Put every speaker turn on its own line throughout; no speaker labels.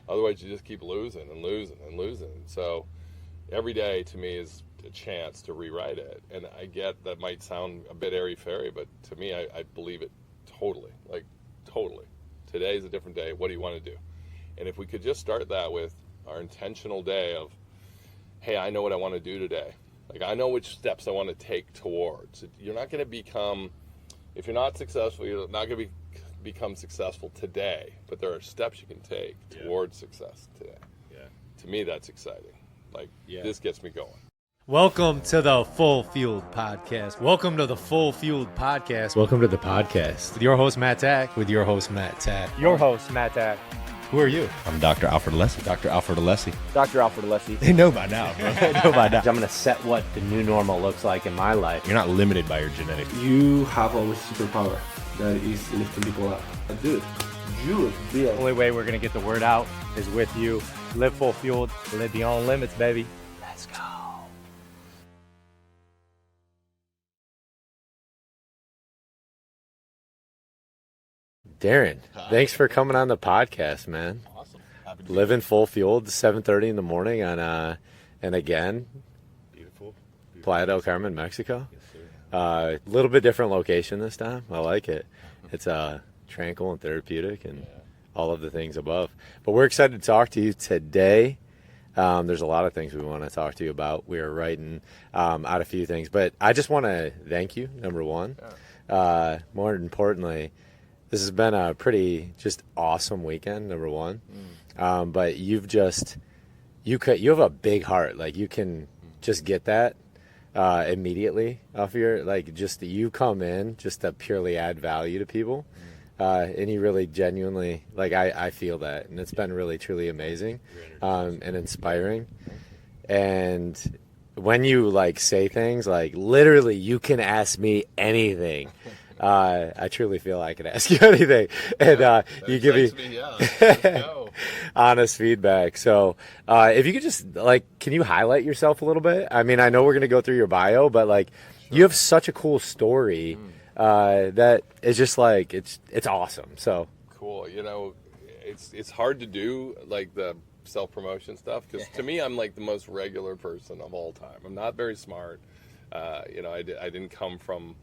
Otherwise, you just keep losing and losing and losing. So every day to me is a chance to rewrite it. And I get that might sound a bit airy-fairy, but to me, I believe it totally. Like, totally. Today's a different day. What do you want to do? And if we could just start that with our intentional day of, hey, I know what I want to do today. Like, I know which steps I want to take towards. You're not going to become, if you're not successful, you're not going to become successful today, but there are steps you can take towards success today. Yeah. To me, that's exciting. Like, this gets me going.
Welcome to the Full Fueled Podcast. Welcome to the Full Fueled Podcast. Welcome to the podcast. With your host, Matt Tack. With your host, Matt Tack.
Your host, Matt Tack.
Who are you?
I'm Dr. Alfred Alessi.
Dr. Alfred Alessi.
Dr. Alfred Alessi.
They know by now, bro. They know by now.
I'm going to set what the new normal looks like in my life.
You're not limited by your genetics.
You have always superpower that is lifting people up. Dude, you
The only way we're going to get the word out is with you. Live full fueled. Live beyond limits, baby. Let's go.
Darren, thanks for coming on the podcast, man.
Awesome. Happy to
Living full fueled, 7:30 in the morning on, and again,
Beautiful.
Playa del Carmen, Mexico.
Yes, sir.
A little bit different location this time. I like it. It's tranquil and therapeutic and all of the things above. But we're excited to talk to you today. There's a lot of things we want to talk to you about. We are writing out a few things, but I just want to thank you, number one. More importantly, this has been a pretty just awesome weekend, number one. But you have a big heart. Like, you can just get that immediately off your, like, just you come in just to purely add value to people. And you really genuinely, like, I feel that. And it's been really, truly amazing and inspiring. And when you, like, say things like, literally, you can ask me anything. I truly feel I can ask you anything, and you give me honest feedback. So if you could just, like, can you highlight yourself a little bit? I mean, I know we're going to go through your bio, but, like, you have such a cool story that is just, like, it's awesome. So
Cool. You know, it's hard to do, like, the self-promotion stuff, because to me, I'm like the most regular person of all time. I'm not very smart. You know, I didn't come from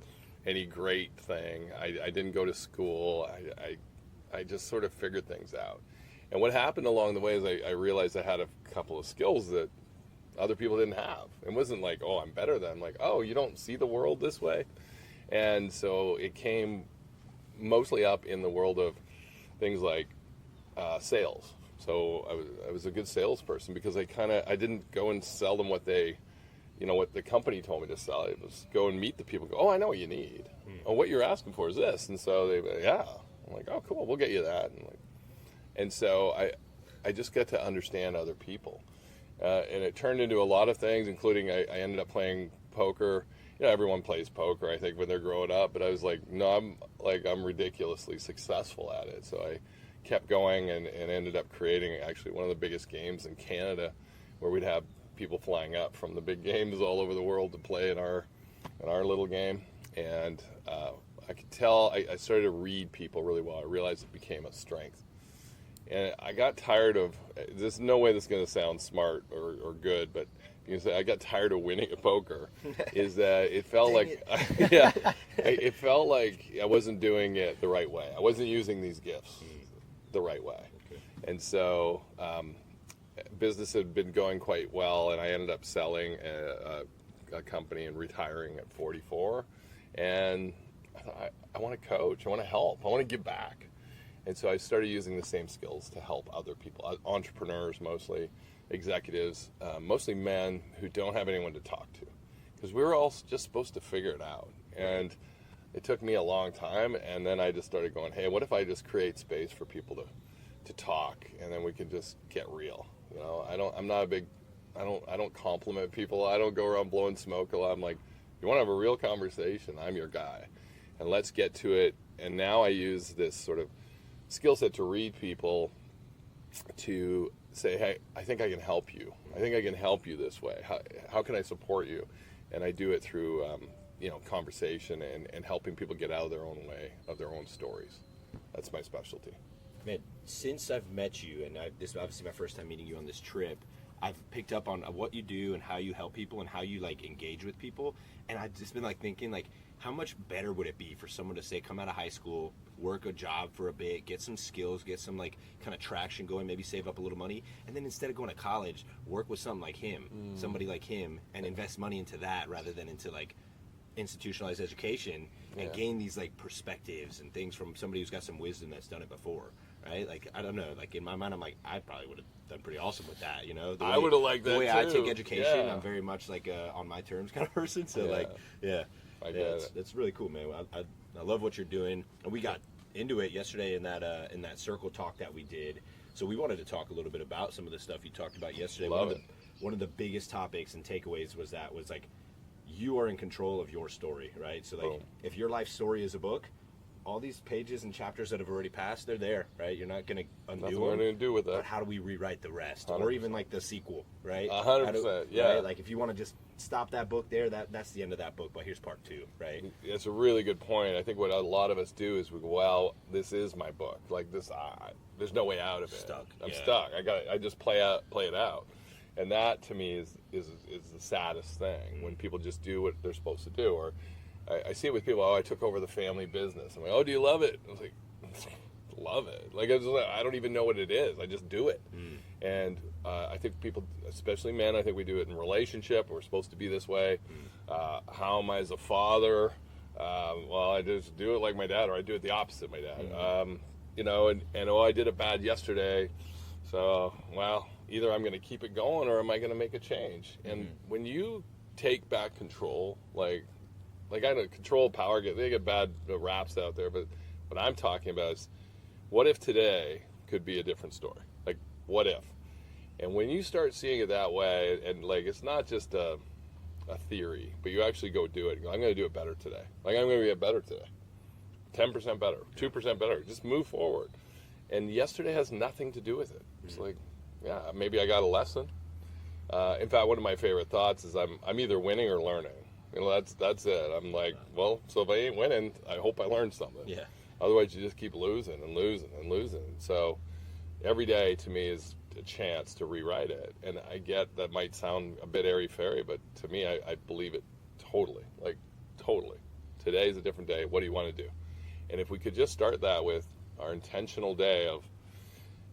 any great thing. I didn't go to school. I just sort of figured things out. And what happened along the way is I realized I had a couple of skills that other people didn't have. It wasn't like, oh, I'm better than. Like, oh, you don't see the world this way? And so it came mostly up in the world of things like sales. So I was a good salesperson because I didn't go and sell them what the company told me to sell. It was go and meet the people. Go, oh, I know what you need. Oh, what you're asking for is this. And so I'm like, oh, cool, we'll get you that. And so I just get to understand other people. And it turned into a lot of things, including I ended up playing poker. You know, everyone plays poker, I think, when they're growing up. But I was like, no, I'm ridiculously successful at it. So I kept going and ended up creating actually one of the biggest games in Canada, where we'd have people flying up from the big games all over the world to play in our little game. And I could tell I started to read people really well. I realized it became a strength. And I got tired of, there's no way this is going to sound smart or good, but you can say I got tired of winning at poker. Is that it felt like, it felt like I wasn't doing it the right way. I wasn't using these gifts the right way. Okay. And so business had been going quite well, and I ended up selling a company and retiring at 44. And I thought, I want to coach, I want to help, I want to give back. And so I started using the same skills to help other people, entrepreneurs mostly, executives, mostly men who don't have anyone to talk to. Because we were all just supposed to figure it out. And it took me a long time, and then I just started going, hey, what if I just create space for people to talk, and then we can just get real. You know, I don't compliment people. I don't go around blowing smoke a lot. I'm like, you want to have a real conversation, I'm your guy. And let's get to it. And now I use this sort of skill set to read people, to say, hey, I think I can help you. I think I can help you this way. How can I support you? And I do it through, conversation and helping people get out of their own way, of their own stories. That's my specialty.
Man, since I've met you, and this is obviously my first time meeting you on this trip, I've picked up on what you do and how you help people and how you like engage with people. And I've just been like thinking like, how much better would it be for someone to say, come out of high school, work a job for a bit, get some skills, get some like kind of traction going, maybe save up a little money, and then instead of going to college, work with something like him, somebody like him, and invest money into that rather than into like institutionalized education and gain these like perspectives and things from somebody who's got some wisdom that's done it before, right? Like, I don't know, like in my mind, I'm like, I probably would have done pretty awesome with that, you know?
I would have liked that
the way
too.
I take education,
Yeah.
I'm very much like on my terms kind of person. So like,
I get it.
It's really cool, man. I love what you're doing, and we got into it yesterday in that circle talk that we did. So we wanted to talk a little bit about some of the stuff you talked about yesterday. One of the biggest topics and takeaways was like you are in control of your story, right? So like if your life story is a book, all these pages and chapters that have already passed, they're there, right? You're not going to undo
Nothing
them.
we're going to do with that.
But how do we rewrite the rest?
100%.
Or even like the sequel, right?
100%, yeah.
Right? Like if you want to just stop that book there, that's the end of that book, but here's part 2, right?
It's a really good point. I think what a lot of us do is we go, well, this is my book. Like this, there's no way out of it. I'm stuck. I just play it out. And that to me is the saddest thing, when people just do what they're supposed to do. Or I see it with people, I took over the family business. I'm like, oh, do you love it? I was like, love it. Like, I don't even know what it is. I just do it. And I think people, especially men, I think we do it in relationship. We're supposed to be this way. How am I as a father? Well, I just do it like my dad, or I do it the opposite of my dad. You know, and I did it bad yesterday. So, well, either I'm going to keep it going or am I going to make a change? And when you take back control, like I know control, power, they get bad raps out there, but what I'm talking about is, what if today could be a different story? Like, what if? And when you start seeing it that way, and like, it's not just a theory, but you actually go do it. You go, I'm going to do it better today. Like, I'm going to get better today. 10% better, 2% better. Just move forward. And yesterday has nothing to do with it. It's like, yeah, maybe I got a lesson. In fact, one of my favorite thoughts is I'm either winning or learning. You know, that's it. I'm like, well, so if I ain't winning, I hope I learned something.
Yeah.
Otherwise, you just keep losing and losing and losing. So every day to me is a chance to rewrite it. And I get that might sound a bit airy-fairy, but to me, I believe it totally. Like, totally. Today's a different day. What do you want to do? And if we could just start that with our intentional day of,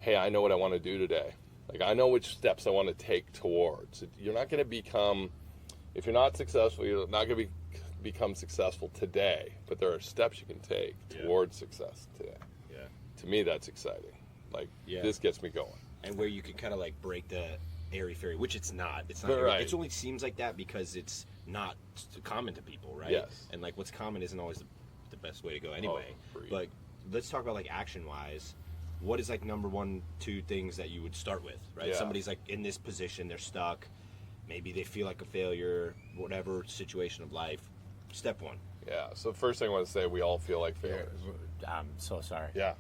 hey, I know what I want to do today. Like, I know which steps I want to take towards. You're not going to become, if you're not successful, you're not going to become successful today, but there are steps you can take towards success today. Yeah. To me, that's exciting. Like, this gets me going.
And where you can kind of like break the airy-fairy, which it's not. It's not.
Right.
It only seems like that because it's not common to people, right?
Yes.
And like what's common isn't always the best way to go anyway.
Agreed.
But let's talk about like action-wise. What is like number 1, 2 things that you would start with, right?
Yeah.
Somebody's like in this position, they're stuck. Maybe they feel like a failure, whatever situation of life. Step 1.
Yeah. So first thing I want to say, we all feel like failures.
I'm so sorry.
Yeah.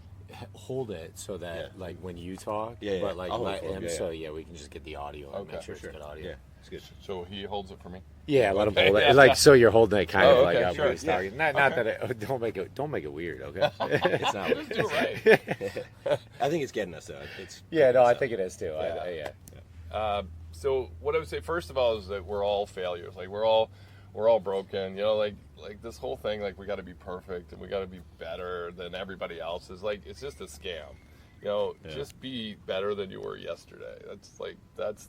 Hold it so that like when you talk,
Yeah,
but like
I'll
let
hold it,
him,
yeah,
so we can just get the audio and
Okay,
make sure
for
it's good audio.
Yeah, it's good.
So he holds it for me.
Yeah, let him
Okay.
hold it. Like, so you're holding it kind of like
okay,
up
sure,
when he's
yeah.
talking. Not that it, don't make it weird, okay?
It's not.
Just do it right.
I think it's getting us though. It's
Yeah, no, I think it is too.
Yeah. So what I would say first of all is that we're all failures. Like, we're all broken. You know, like this whole thing, like, we got to be perfect and we got to be better than everybody else, is like, it's just a scam. You know, just be better than you were yesterday.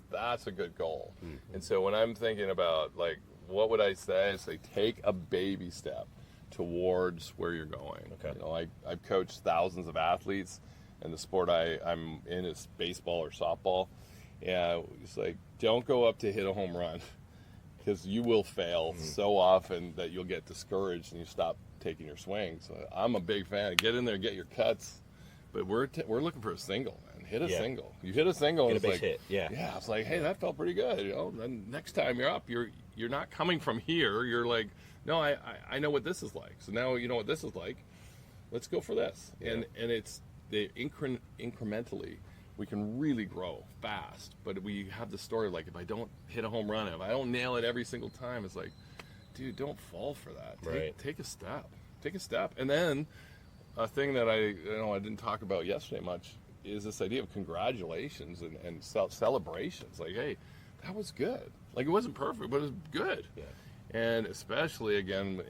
That's a good goal. Mm-hmm. And so when I'm thinking about, like, what would I say? Say, take a baby step towards where you're going.
Okay.
You know, I've coached thousands of athletes, and the sport I'm in is baseball or softball. Yeah, it's like, don't go up to hit a home run, because you will fail so often that you'll get discouraged and you stop taking your swings. So I'm a big fan. Get in there, get your cuts. But we're looking for a single, man. Hit a single. You hit a single,
Get
and
a
it's
big
like,
hit.
yeah. It's like, hey, that felt pretty good. You know, then next time you're up, you're not coming from here. You're like, no, I know what this is like. So now you know what this is like. Let's go for this. Yeah. And it's incrementally. We can really grow fast, but we have the story, like, if I don't hit a home run, if I don't nail it every single time, it's like, dude, don't fall for that. Take a step. And then a thing that I didn't talk about yesterday much is this idea of congratulations and celebrations. Like, hey, that was good. Like, it wasn't perfect, but it was good.
Yeah.
And especially again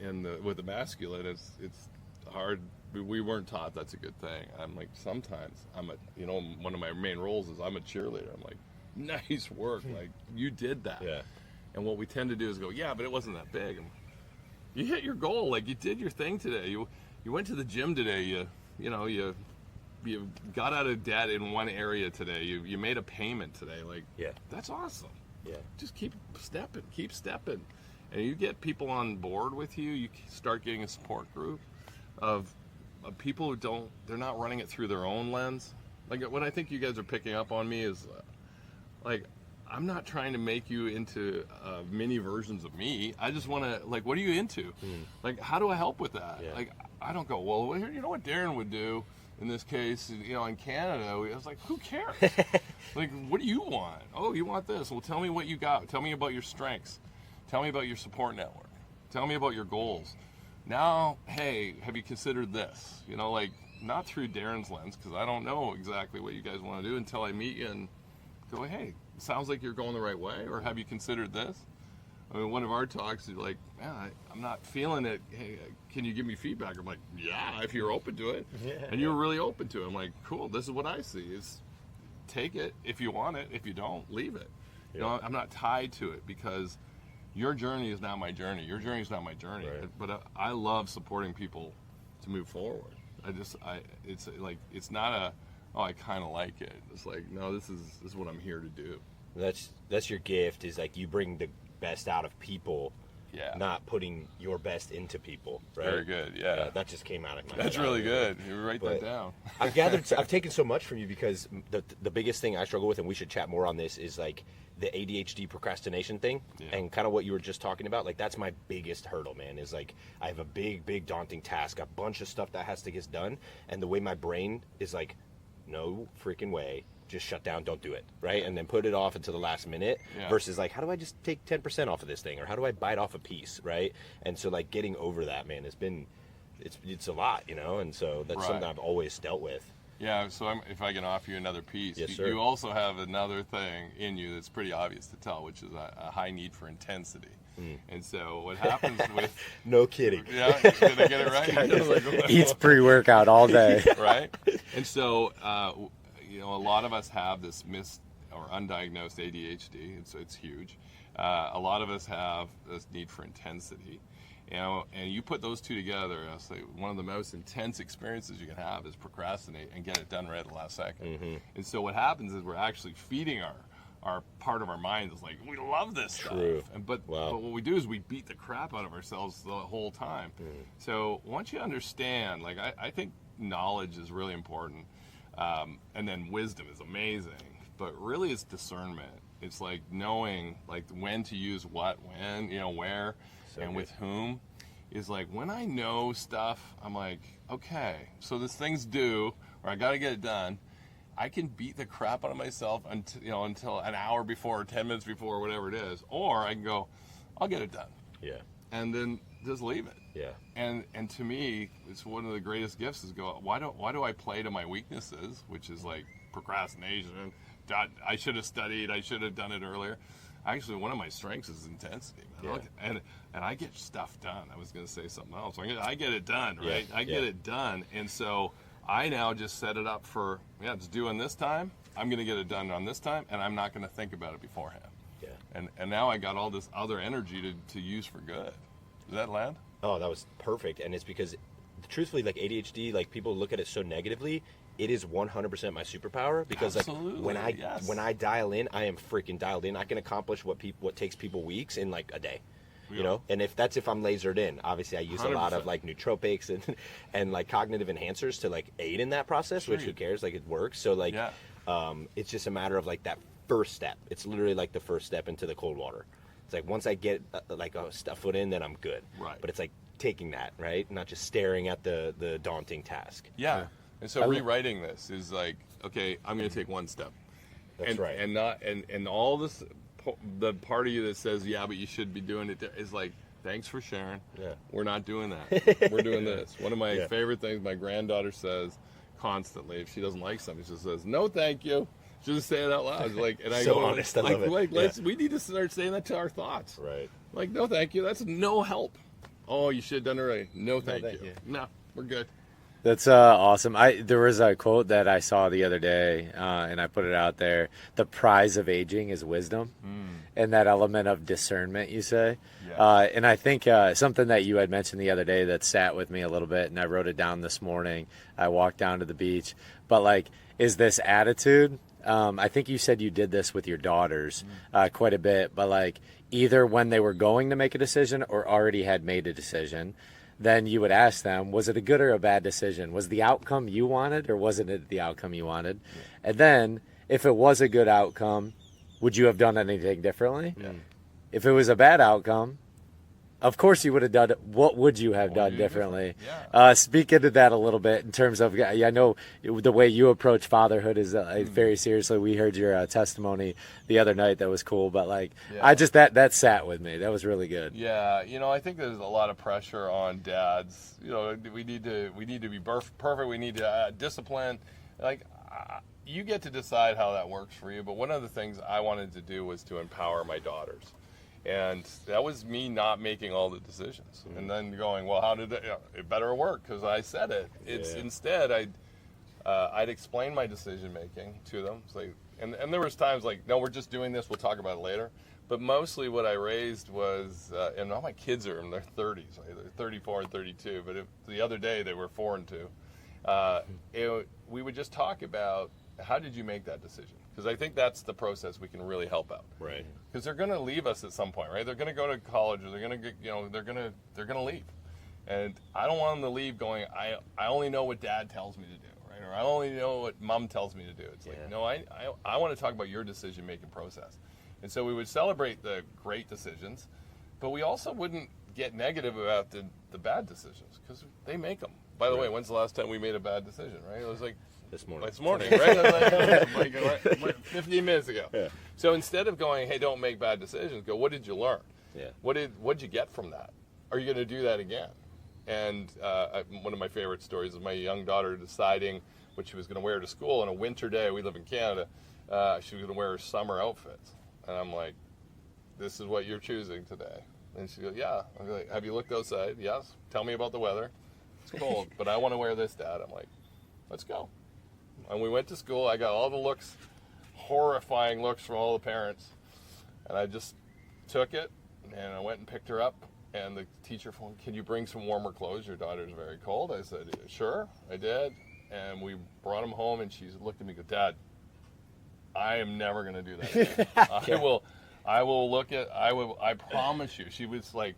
with the masculine, it's hard. We weren't taught that's a good thing. I'm like, sometimes one of my main roles is I'm a cheerleader. I'm like, nice work, like you did that.
Yeah.
And what we tend to do is go, yeah, but it wasn't that big. And you hit your goal, like you did your thing today. You went to the gym today. You got out of debt in one area today. You made a payment today. Like,
Yeah.
that's awesome.
Yeah.
Just keep stepping. And you get people on board with you. You start getting a support group of people who they're not running it through their own lens. Like, what I think you guys are picking up on me is, like, I'm not trying to make you into mini versions of me. I just want to, like, what are you into? Like, how do I help with that?
Yeah.
Like, I don't go, well, you know what Darren would do in this case, in Canada. I was like, who cares? Like, what do you want? Oh, you want this? Well, tell me what you got. Tell me about your strengths. Tell me about your support network. Tell me about your goals. Now, hey, have you considered this? Like, not through Darren's lens, because I don't know exactly what you guys want to do until I meet you and go, hey, sounds like you're going the right way, or have you considered this? I mean, one of our talks is like, man, I'm not feeling it. Hey, can you give me feedback? I'm like, yeah, if you're open to it.
Yeah.
And you're really open to it. I'm like, cool, this is what I see is take it if you want it. If you don't, leave it.
Yeah.
I'm not tied to it because your journey is not my journey. Your journey is not my journey.
Right.
But I love supporting people to move forward. It's like, it's not a, oh, I kind of like it. It's like, no, this is what I'm here to do.
That's your gift, is like you bring the best out of people, not putting your best into people, right?
Very good, yeah.
That just came out of my head.
That's really good. You write
But
that down.
I've taken so much from you because the biggest thing I struggle with, and we should chat more on this, is like the ADHD procrastination thing, and kind of what you were just talking about. Like, that's my biggest hurdle, man, is like I have a big daunting task, a bunch of stuff that has to get done, and the way my brain is like, no freaking way, just shut down, don't do it, right? And then put it off until the last minute, versus like, how do I just take 10% off of this thing, or how do I bite off a piece, right? And so like getting over that, man, has been, it's a lot, and so that's something I've always dealt with.
Yeah, so if I can offer you another piece,
Yes, sir.
you also have another thing in you that's pretty obvious to tell, which is a high need for intensity. And so what happens with...
No kidding.
Yeah, did I get it right?
Eats pre-workout all day.
Right? And so, a lot of us have this or undiagnosed ADHD, and so it's huge. A lot of us have this need for intensity. And you put those two together, I'll say one of the most intense experiences you can have is procrastinate and get it done right at the last second. And so what happens is we're actually feeding our part of our mind is like, we love this stuff. But what we do is we beat the crap out of ourselves the whole time. So once you understand, like, I think knowledge is really important. And then wisdom is amazing. But really it's discernment. It's like knowing like when to use what, when, where, and with whom. Is like when I know stuff, I'm like, okay, so this thing's due, or I got to get it done. I can beat the crap out of myself until an hour before, or 10 minutes before, or whatever it is, or I can go, I'll get it done.
Yeah.
And then just leave it.
Yeah.
And to me, it's one of the greatest gifts is go, why do I play to my weaknesses, which is like procrastination. I should have studied. I should have done it earlier. Actually, one of my strengths is intensity, man.
Yeah.
And I get stuff done. I was going to say something else. I get it done, right? I get it done. And so I now just set it up for, it's doing this time. I'm going to get it done on this time, and I'm not going to think about it beforehand. Yeah. And now I got all this other energy to use for good. Does that land?
Oh, that was perfect. And it's because, truthfully, like ADHD, like people look at it so negatively. It is 100% my superpower because like when I dial in, I am freaking dialed in. I can accomplish what takes people weeks in like a day, And if I'm lasered in, obviously I use 100%. A lot of like nootropics and like cognitive enhancers to like aid in that process. Which who cares? Like it works. So like, it's just a matter of like that first step. It's literally like the first step into the cold water. It's like once I get like a foot in, then I'm good.
Right.
But it's like taking that, right, not just staring at the daunting task.
Yeah. And so rewriting this is like, okay, I'm going to take one step.
That's right.
And all this, the part of you that says, yeah, but you should be doing it is like, thanks for sharing.
Yeah.
We're not doing that. We're doing this. One of my
Yeah.
favorite things my granddaughter says constantly, if she doesn't like something, she says, no, thank you. She'll just say it out loud. Like, and I
So
go,
honest, I love it.
we need to start saying that to our thoughts.
Right.
Like, no, thank you. That's no help. Oh, you should have done it right. No, thank
thank
you.
you.
No, we're good.
That's awesome. There was a quote that I saw the other day, and I put it out there. The prize of aging is wisdom, and that element of discernment, you say.
Yeah.
And I think something that you had mentioned the other day that sat with me a little bit, and I wrote it down this morning. I walked down to the beach, but like, is this attitude? I think you said you did this with your daughters quite a bit, but like either when they were going to make a decision or already had made a decision, then you would ask them, was it a good or a bad decision? Was the outcome you wanted or wasn't it the outcome you wanted? Yeah. And then if it was a good outcome, would you have done anything differently? Yeah. If it was a bad outcome, of course you would have done it. What would you have done differently? Yeah. Speak into that a little bit in terms of, I know the way you approach fatherhood is very seriously. We heard your testimony the other night. That was cool. But like, that sat with me. That was really good.
Yeah. I think there's a lot of pressure on dads. We need to be perfect. We need to discipline. Like, you get to decide how that works for you. But one of the things I wanted to do was to empower my daughters. And that was me not making all the decisions, and then going, well, how did it better work? Because I said it. Instead, I'd explain my decision making to them. It's like, and there was times like, no, we're just doing this. We'll talk about it later. But mostly, what I raised was, and all my kids are in their 30s, like they're 34 and 32. But the other day they were 4 and 2. We would just talk about, how did you make that decision? Because I think that's the process we can really help out.
Right.
Because they're going to leave us at some point, right? They're going to go to college, or they're going to get, they're going to leave, and I don't want them to leave going, I only know what dad tells me to do, right? Or I only know what mom tells me to do. It's like, no, I want to talk about your decision making process, and so we would celebrate the great decisions, but we also wouldn't get negative about the bad decisions because they make them. By the way, when's the last time we made a bad decision, right? It was like this morning, right? like 15 minutes ago. Yeah. So instead of going, hey, don't make bad decisions, go, what did you learn? Yeah. What'd you get from that? Are you going to do that again? And one of my favorite stories is my young daughter deciding what she was going to wear to school on a winter day. We live in Canada. She was going to wear her summer outfits. And I'm like, this is what you're choosing today. And she goes, yeah. I'm like, have you looked outside? Yes. Tell me about the weather. It's cold, but I want to wear this, Dad. I'm like, let's go. And we went to school. I got all the looks, horrifying looks from all the parents. And I just took it, and I went and picked her up. And the teacher phoned, can you bring some warmer clothes? Your daughter's very cold. I said, sure, I did. And we brought them home, and she looked at me and go, Dad, I am never going to do that again. I promise you. She was like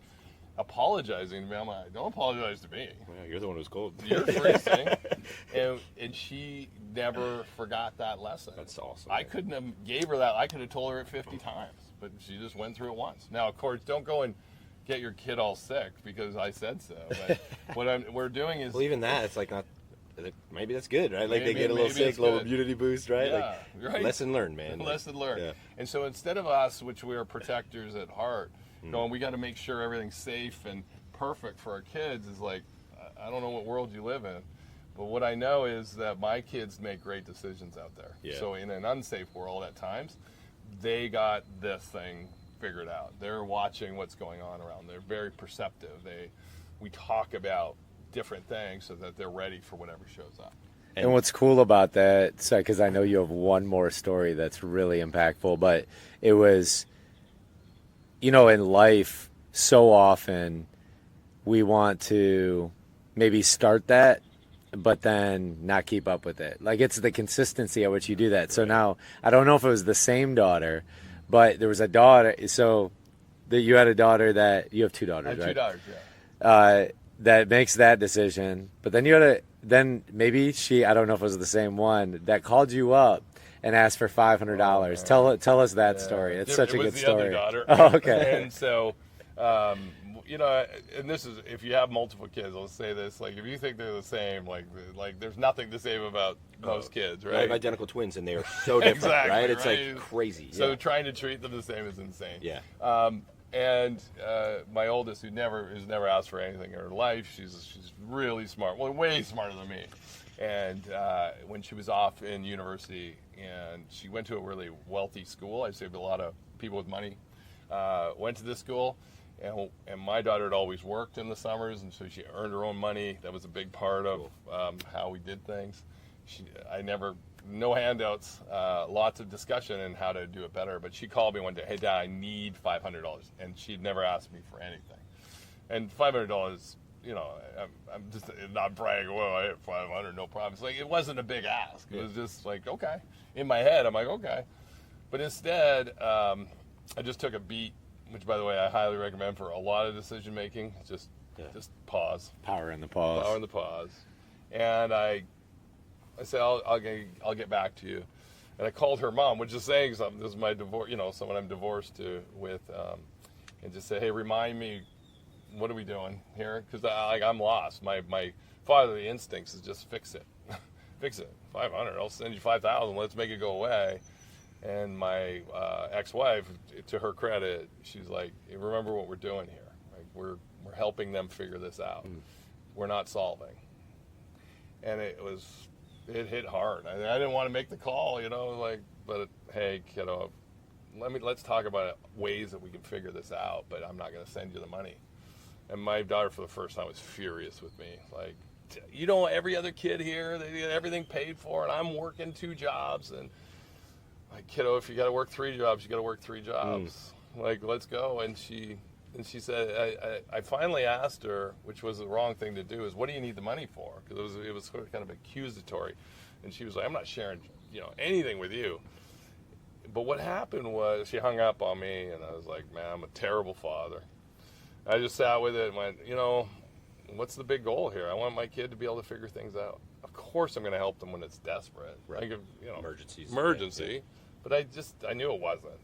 apologizing to me. I'm like, don't apologize to me.
Yeah, you're the one who's cold.
You're freezing. and she never forgot that lesson.
That's awesome.
I couldn't have gave her that. I could have told her it 50 times, but she just went through it once. Now, of course, don't go and get your kid all sick because I said so. But what we're doing is...
Well, even that, it's like not... Maybe that's good, right? Like they get a little sick, little immunity boost, right?
Yeah,
like,
right.
Lesson learned, man.
Lesson learned.
Yeah.
And so instead of us, which we are protectors at heart, going, we got to make sure everything's safe and perfect for our kids, is like, I don't know what world you live in, but what I know is that my kids make great decisions out there. Yeah. So in an unsafe world at times, they got this thing figured out. They're watching what's going on around. They're very perceptive. We talk about different things so that they're ready for whatever shows up.
And what's cool about that, because I know you have one more story that's really impactful, but it was, in life, so often we want to maybe start that, but then not keep up with it. Like, it's the consistency at which you do that. So now, I don't know if it was the same daughter, but there was a daughter, so that you had a daughter that, you have 2 daughters, right?
I have 2 daughters, yeah.
That makes that decision, but then then maybe I don't know if it was the same one, that called you up and asked for $500. Tell us that story. It's such a good story.
It was the other daughter.
Oh, okay.
And so, and this is, if you have multiple kids, I'll say this, like, if you think they're the same, like there's nothing the same about most kids, right?
I have identical twins, and they are so different,
exactly,
right? It's
right?
like crazy.
So trying to treat them the same is insane.
Yeah.
And my oldest, who's never asked for anything in her life, she's really smart, well, way smarter than me. And when she was off in university, and she went to a really wealthy school, I say a lot of people with money went to this school, and my daughter had always worked in the summers, and so she earned her own money. That was a big part of how we did things. No handouts, lots of discussion on how to do it better. But she called me one day, hey, Dad, I need $500. And she'd never asked me for anything. And $500, I'm just not bragging, well, I have 500, no problem. It's like, it wasn't a big ask. It was just like, okay. In my head, I'm like, okay. But instead, I just took a beat, which, by the way, I highly recommend for a lot of decision making. Just pause.
Power in the pause.
Power in the pause. And I said, I'll get back to you. And I called her mom, which is saying something. This is my divorce, someone I'm divorced with, and just said, hey, remind me, what are we doing here? Because I'm lost. My fatherly instincts is just fix it. Fix it. 500, I'll send you 5,000. Let's make it go away. And my ex-wife, to her credit, she's like, hey, remember what we're doing here. Like, we're helping them figure this out. We're not solving. And it hit hard. I didn't want to make the call, but hey, kiddo, let's talk about ways that we can figure this out, but I'm not going to send you the money. And my daughter, for the first time, was furious with me. Like, every other kid here, they get everything paid for, and I'm working 2 jobs. And like, kiddo, if you got to work 3 jobs, you got to work 3 jobs. Like, let's go. And she said, I finally asked her, which was the wrong thing to do, is what do you need the money for? Because it was sort of kind of accusatory. And she was like, I'm not sharing, anything with you. But what happened was she hung up on me, and I was like, man, I'm a terrible father. I just sat with it and went, what's the big goal here? I want my kid to be able to figure things out. Of course I'm going to help them when it's desperate.
Right.
Like,
Emergency.
Yeah. But I knew it wasn't.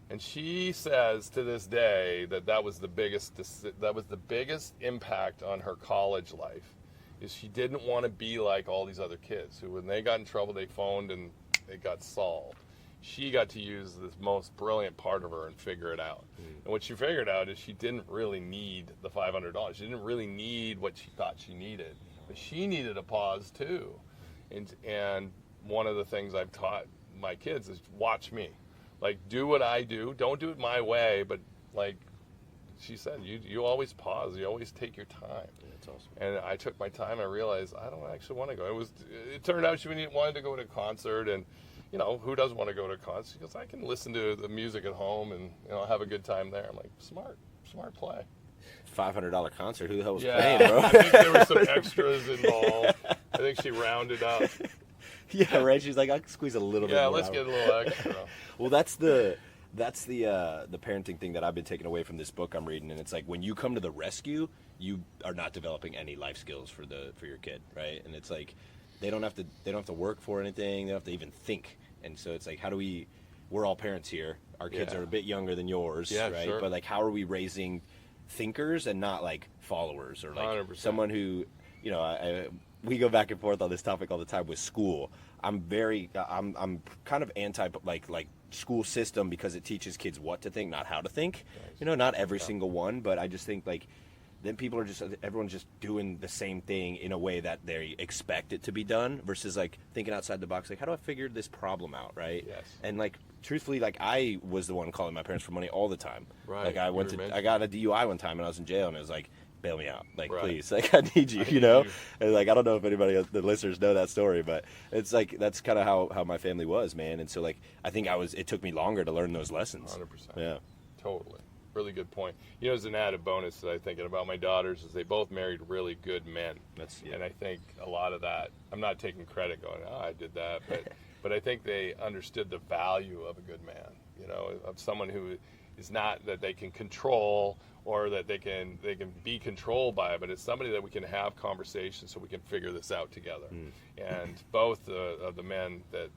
And she says to this day that was the biggest impact on her college life, is she didn't want to be like all these other kids who, when they got in trouble, they phoned and it got solved. She got to use this most brilliant part of her and figure it out. And what she figured out is she didn't really need the $500. She didn't really need what she thought she needed. But she needed a pause too. And one of the things I've taught my kids is watch me. Like, do what I do. Don't do it my way, but like she said, you always pause. You always take your time.
Yeah, that's awesome.
And I took my time. I realized I don't actually want to go. It turned out she wanted to go to a concert, and who doesn't want to go to a concert? She goes, I can listen to the music at home and have a good time there. I'm like, smart play.
$500 concert. Who the hell was
Yeah,
playing, bro?
I think there were some extras involved. I think she rounded up.
Yeah, right. She's like, I can squeeze a little bit.
Yeah,
more
let's
out.
get a little extra.
Well, that's the parenting thing that I've been taking away from this book I'm reading, and it's like when you come to the rescue, you are not developing any life skills for your kid, right? And it's like they don't have to work for anything. They don't have to even think. And so it's like, we're all parents here. Our kids are a bit younger than yours, right?
Sure.
But like, how are we raising thinkers and not like followers, or like
100%.
someone who, we go back and forth on this topic all the time with school. I'm kind of anti like school system because it teaches kids what to think, not how to think. Nice. Not every single one, but I just think like then everyone's just doing the same thing in a way that they expect it to be done versus like thinking outside the box. Like, how do I figure this problem out, right?
Yes.
And like truthfully, like I was the one calling my parents for money all the time.
Right.
Like I got a DUI one time and I was in jail, and it was like, bail me out, like,
right.
Please, like, I need you, And like, I don't know if anybody else, the listeners know that story, but it's like, that's kind of how my family was, man. And so like, I think it took me longer to learn those lessons.
100%.
Yeah.
Totally. Really good point. As an added bonus that I'm thinking about my daughters is they both married really good men. And I think a lot of that, I'm not taking credit going, I did that, but I think they understood the value of a good man, of someone who is not that they can control or that they can be controlled by, but it's somebody that we can have conversations so we can figure this out together. And both of the men that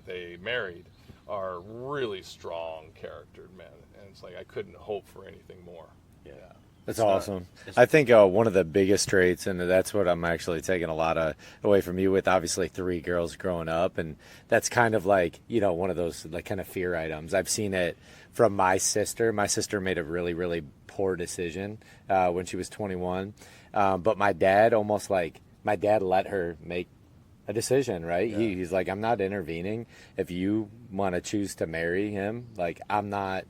they married are really strong charactered men, and it's like I couldn't hope for anything more.
Yeah.
That's awesome. I think one of the biggest traits, and that's what I'm actually taking a lot of away from you with, obviously 3 girls growing up, and that's kind of like, one of those like kind of fear items. I've seen it from my sister. My sister made a really, really poor decision when she was 21, but my dad let her make a decision, right? Yeah. He's like, I'm not intervening. If you want to choose to marry him, like I'm not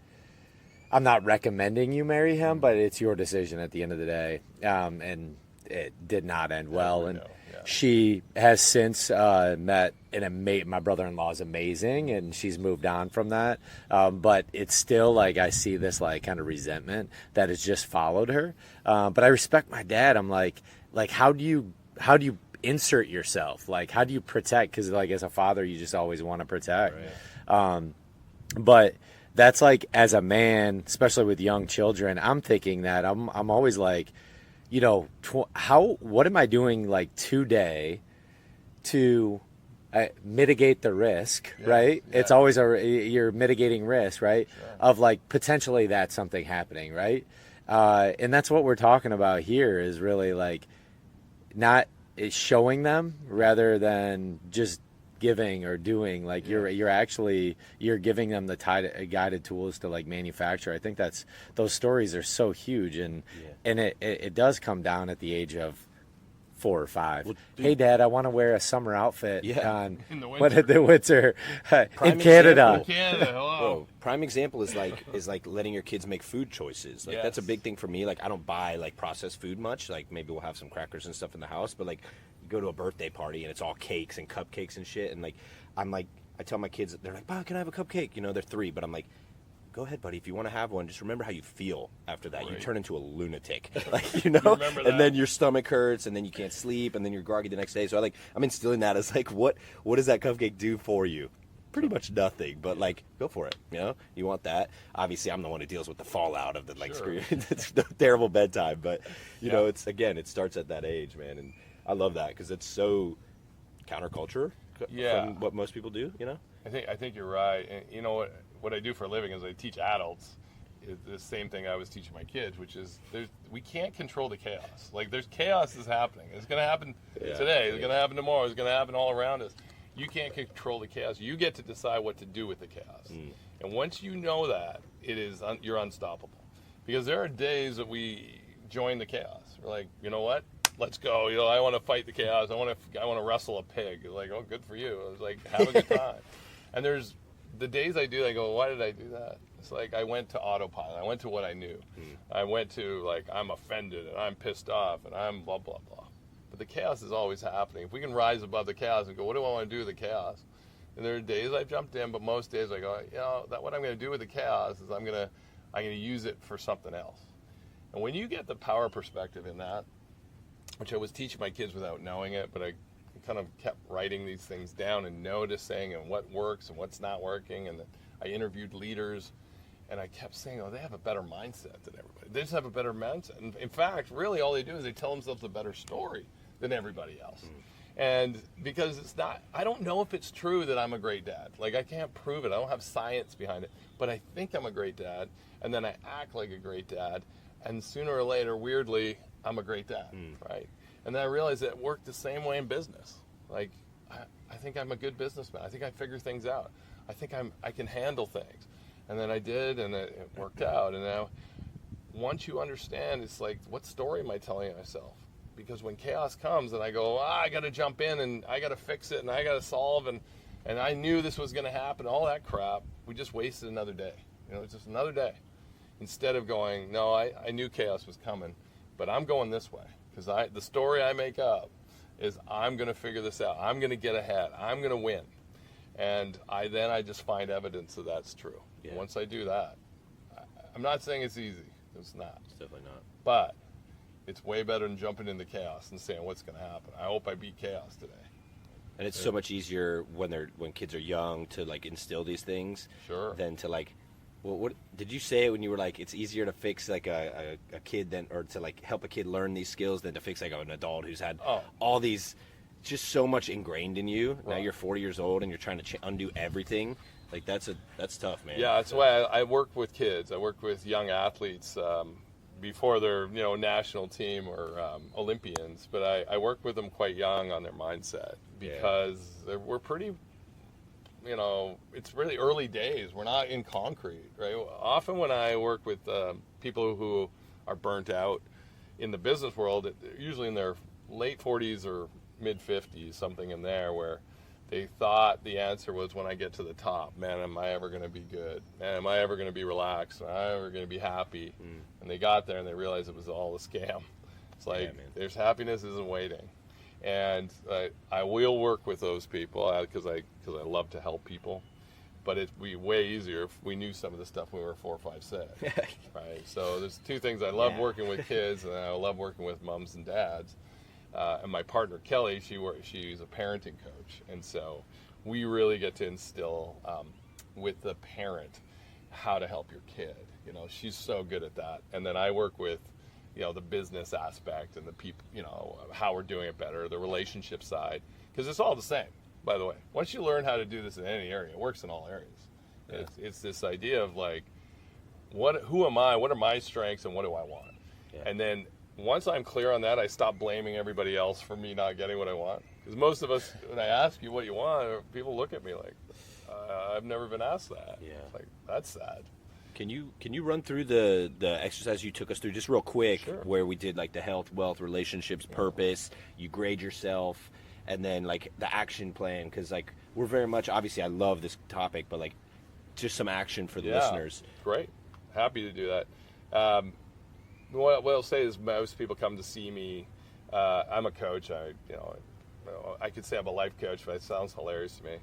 recommending you marry him, but it's your decision at the end of the day. And it did not end well. And she has since met my brother-in-law is amazing, and she's moved on from that. But it's still like I see this like kind of resentment that has just followed her. But I respect my dad. I'm like how do you insert yourself? Like how do you protect? Because like as a father, you just always want to protect. Right. But that's like as a man, especially with young children, I'm thinking that I'm always like, what am I doing like today to mitigate the risk, right? Yeah. It's always you're mitigating risk, right? Sure. Of like potentially that something happening, right? And that's what we're talking about here is really like not showing them rather than just giving or doing. Like you're giving them the guided tools to like manufacture. I think those stories are so huge, and it does come down at the age of 4 or 5. Well, hey Dad, I want to wear a summer outfit on in the winter in Canada.
Hello. Prime example is like letting your kids make food choices. Like that's a big thing for me. Like I don't buy like processed food much. Like maybe we'll have some crackers and stuff in the house, but like go to a birthday party and it's all cakes and cupcakes and shit, and like I tell my kids, they're like, "Bob, can I have a cupcake?" They're 3, but I'm like, go ahead, buddy, if you want to have one, just remember how you feel after that. Right. You turn into a lunatic, like and then your stomach hurts, and then you can't sleep, and then you're groggy the next day. So I'm instilling that as like, what does that cupcake do for you? Pretty much nothing, but like, go for it. You want that. Obviously, I'm the one who deals with the fallout of the like it's the terrible bedtime, but it's it starts at that age, man, and I love that because it's so counterculture from what most people do.
I think you're right. And what I do for a living is I teach adults is the same thing I was teaching my kids, which is we can't control the chaos. Like there's chaos is happening. It's going to happen today. It's going to happen tomorrow. It's going to happen all around us. You can't control the chaos. You get to decide what to do with the chaos. And once you know that, you're unstoppable. Because there are days that we join the chaos. We're like, you know what? Let's go. I want to fight the chaos. I want to wrestle a pig. Like, oh, good for you. I was like, have a good time. And there's the days I do, I go, why did I do that? It's like I went to autopilot. I went to what I knew. I went to like, I'm offended and I'm pissed off and I'm blah, blah, blah. But the chaos is always happening. If we can rise above the chaos and go, what do I want to do with the chaos? And there are days I jumped in, but most days I go, what I'm going to do with the chaos is I'm going to use it for something else. And when you get the power perspective in that, which I was teaching my kids without knowing it, but I kind of kept writing these things down and noticing and what works and what's not working. And I interviewed leaders, and I kept saying, they have a better mindset than everybody. They just have a better mindset. And in fact, really all they do is they tell themselves a better story than everybody else. And because I don't know if it's true that I'm a great dad. Like I can't prove it. I don't have science behind it, but I think I'm a great dad. And then I act like a great dad. And sooner or later, weirdly, I'm a great dad, right? And then I realized that it worked the same way in business. Like, I think I'm a good businessman. I think I figure things out. I think I can handle things. And then I did, and it worked out. And now, once you understand, it's like, what story am I telling myself? Because when chaos comes, and I go, I got to jump in, and I got to fix it, and I got to solve, and I knew this was going to happen, all that crap, we just wasted another day. It's just another day. Instead of going, no, I knew chaos was coming, but I'm going this way. Because the story I make up is I'm going to figure this out. I'm going to get ahead. I'm going to win. And I just find evidence that that's true. Yeah. Once I do that, I'm not saying it's easy. It's not.
It's definitely not.
But it's way better than jumping into chaos and saying what's going to happen. I hope I beat chaos today.
And it's so much easier when kids are young to like instill these things than to like. Well, what did you say when you were like, it's easier to fix like a kid or to like help a kid learn these skills than to fix like an adult who's had all these, just so much ingrained in you. Right. Now you're 40 years old and you're trying to undo everything. Like that's tough, man.
Yeah, that's why I work with kids. I work with young athletes before they're, national team or Olympians, but I work with them quite young on their mindset because we're pretty, it's really early days. We're not in concrete, right? Often when I work with people who are burnt out in the business world, usually in their late 40s or mid 50s, something in there, where they thought the answer was, when I get to the top, man, am I ever going to be good? Man, am I ever going to be relaxed? Am I ever going to be happy? And they got there and they realized it was all a scam. It's like, there's happiness isn't waiting. And I will work with those people because I love to help people. But it'd be way easier if we knew some of the stuff when we were 4, 5, 6. Right? So there's two things. I love working with kids, and I love working with moms and dads. And my partner Kelly, she's a parenting coach, and so we really get to instill with the parent how to help your kid. She's so good at that. And then I work with the business aspect and the people, how we're doing it better, the relationship side, because it's all the same. By the way, once you learn how to do this in any area, it works in all areas. It's this idea of like, who am I? What are my strengths, and what do I want? And then once I'm clear on that, I stop blaming everybody else for me not getting what I want. Because most of us, when I ask you what you want, people look at me like, I've never been asked that. Like, that's sad.
Can you run through the exercise you took us through just real quick, where we did like the health, wealth, relationships, purpose, you grade yourself, and then like the action plan? Because like we're very much, obviously I love this topic, but like just some action for the listeners.
Great. Happy to do that. What I'll say is most people come to see me. I'm a coach. I could say I'm a life coach, but it sounds hilarious to me.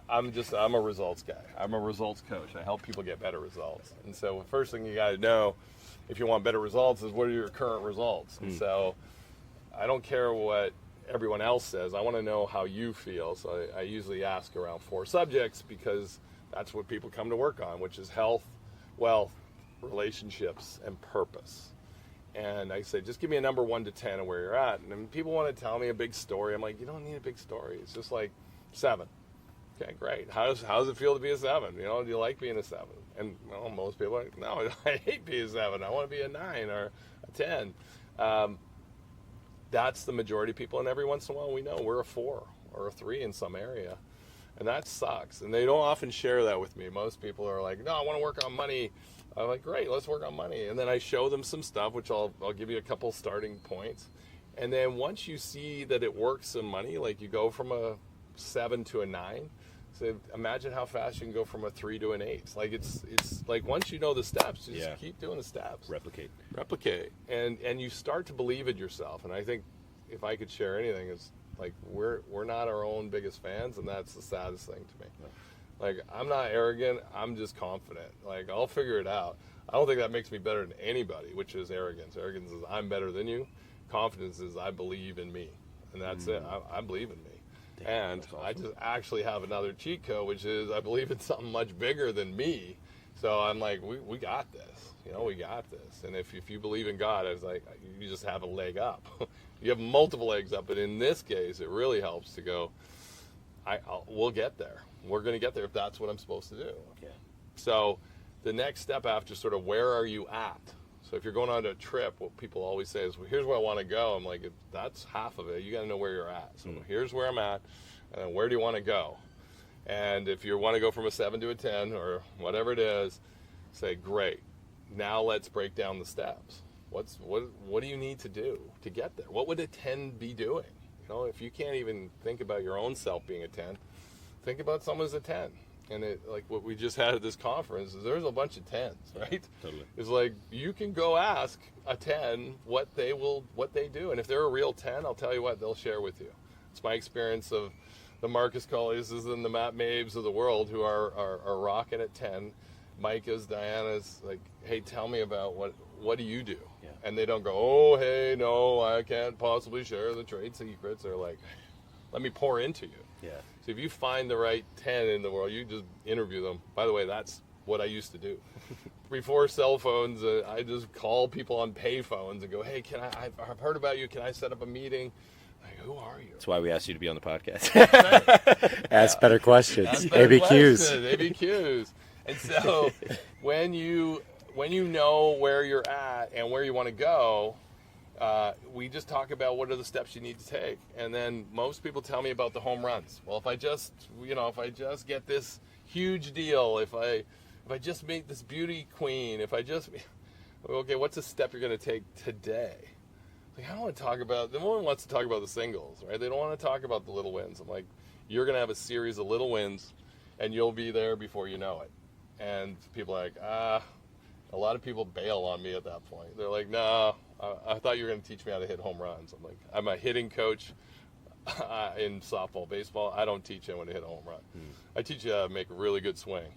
I'm a results guy. I'm a results coach. I help people get better results. And so the first thing you got to know if you want better results is, what are your current results? And so I don't care what everyone else says. I want to know how you feel. So I usually ask around 4 subjects, because that's what people come to work on, which is health, wealth, relationships, and purpose. And I say, just give me a number 1 to 10 of where you're at. And then people want to tell me a big story. I'm like, you don't need a big story. It's just like 7. Okay, great. How does it feel to be a 7? Do you like being a 7? And most people are like, no, I hate being a 7. I want to be a 9 or a 10. That's the majority of people. And every once in a while, we know we're a 4 or a 3 in some area. And that sucks. And they don't often share that with me. Most people are like, no, I want to work on money. I'm like, great, let's work on money. And then I show them some stuff, which I'll give you a couple starting points. And then once you see that it works in money, like you go from a 7 to a 9, so imagine how fast you can go from a 3 to an 8. Like it's like, once you know the steps, just keep doing the steps. Replicate. And you start to believe in yourself. And I think if I could share anything, is like we're not our own biggest fans, and that's the saddest thing to me. Like, I'm not arrogant, I'm just confident. Like, I'll figure it out. I don't think that makes me better than anybody, which is arrogance. Arrogance is I'm better than you. Confidence is I believe in me. And that's it. I believe in me. And awesome. I just actually have another cheat code, which is I believe in something much bigger than me. So I'm like, we got this. We got this. And if you believe in God, it's like you just have a leg up. You have multiple legs up. But in this case, it really helps to go, we'll get there. We're going to get there if that's what I'm supposed to do. Okay. So the next step after sort of, where are you at? So if you're going on a trip, what people always say is, well, here's where I want to go. I'm like, that's half of it. You got to know where you're at. So here's where I'm at, and then where do you want to go? And if you want to go from a 7 to a 10 or whatever it is, say, great. Now let's break down the steps. What do you need to do to get there? What would a 10 be doing? If you can't even think about your own self being a 10, think about someone who's a 10. And like what we just had at this conference, is there's a bunch of 10s, right? Totally. It's like, you can go ask a 10 what they do. And if they're a real 10, I'll tell you what, they'll share with you. It's my experience of the Marcus Colley's and the Matt Mabes of the world who are rocking at 10. Micah's, Diana's, like, hey, tell me about what do you do? Yeah. And they don't go, oh, hey, no, I can't possibly share the trade secrets. They're like, let me pour into you. Yeah. So if you find the right 10 in the world, you just interview them. By the way, that's what I used to do. Before cell phones, I just call people on pay phones and go, hey, I've heard about you. Can I set up a meeting? Like, who are you?
That's why we asked you to be on the podcast.
Ask better questions. ABQs.
ABQs. And so when you when you know where you're at and where you want to go, we just talk about what are the steps you need to take. And then most people tell me about the home runs. Well, if I just get this huge deal, if I just meet this beauty queen, okay, what's the step you're going to take today? Like, I don't want to talk about, no one wants to talk about the singles, right? They don't want to talk about the little wins. I'm like, you're going to have a series of little wins and you'll be there before you know it. And people are like, a lot of people bail on me at that point. They're like, no, I thought you were going to teach me how to hit home runs. I'm like, I'm a hitting coach in softball, baseball. I don't teach anyone to hit a home run. I teach you how to make a really good swing.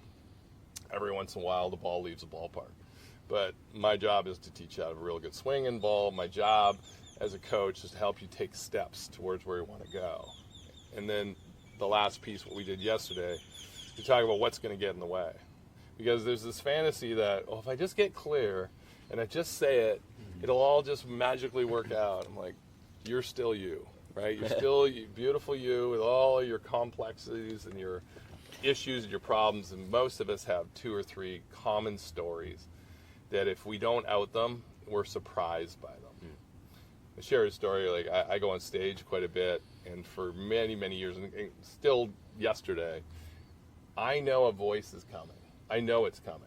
Every once in a while, the ball leaves the ballpark. But my job is to teach you how to have a real good swing and ball. My job as a coach is to help you take steps towards where you want to go. And then the last piece, what we did yesterday, we talk about what's going to get in the way. Because there's this fantasy that, if I just get clear and I just say it, it'll all just magically work out. I'm like, you're still you, right? You're still beautiful you with all your complexities and your issues and your problems. And most of us have 2 or 3 common stories that if we don't out them, we're surprised by them. I share a story, like I go on stage quite a bit, and for many, many years, and still yesterday, I know a voice is coming. I know it's coming.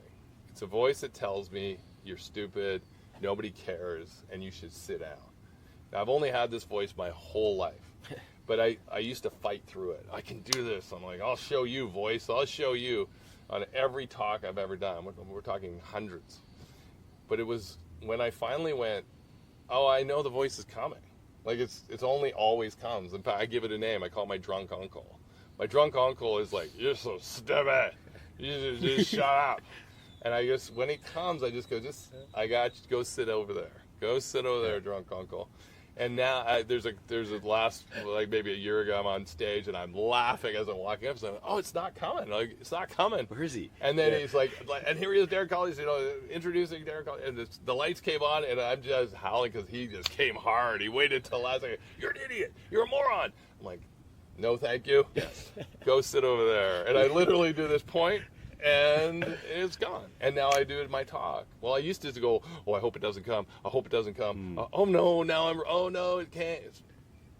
It's a voice that tells me you're stupid, nobody cares, and you should sit down. Now, I've only had this voice my whole life, but I used to fight through it. I can do this. I'm like, I'll show you, voice. I'll show you on every talk I've ever done. We're talking hundreds. But it was when I finally went, I know the voice is coming. Like, it's only always comes. In fact, I give it a name. I call it my drunk uncle. My drunk uncle is like, you're so stupid. You just shut up. And I just, when it comes, I just go, go sit over there. Go sit over there, drunk uncle. And now there's a last, like maybe a year ago, I'm on stage and I'm laughing as I'm walking up. So it's not coming. Like, it's not coming.
Where is he?
And then he's like, and here he is, Darren Collins, introducing Darren Collins. And the lights came on and I'm just howling because he just came hard. He waited till last second. You're an idiot. You're a moron. I'm like, no, thank you. Yes. Go sit over there. And I literally do this point, and it's gone. And now I do it in my talk. Well, I used to go, I hope it doesn't come. I hope it doesn't come. No, it can't.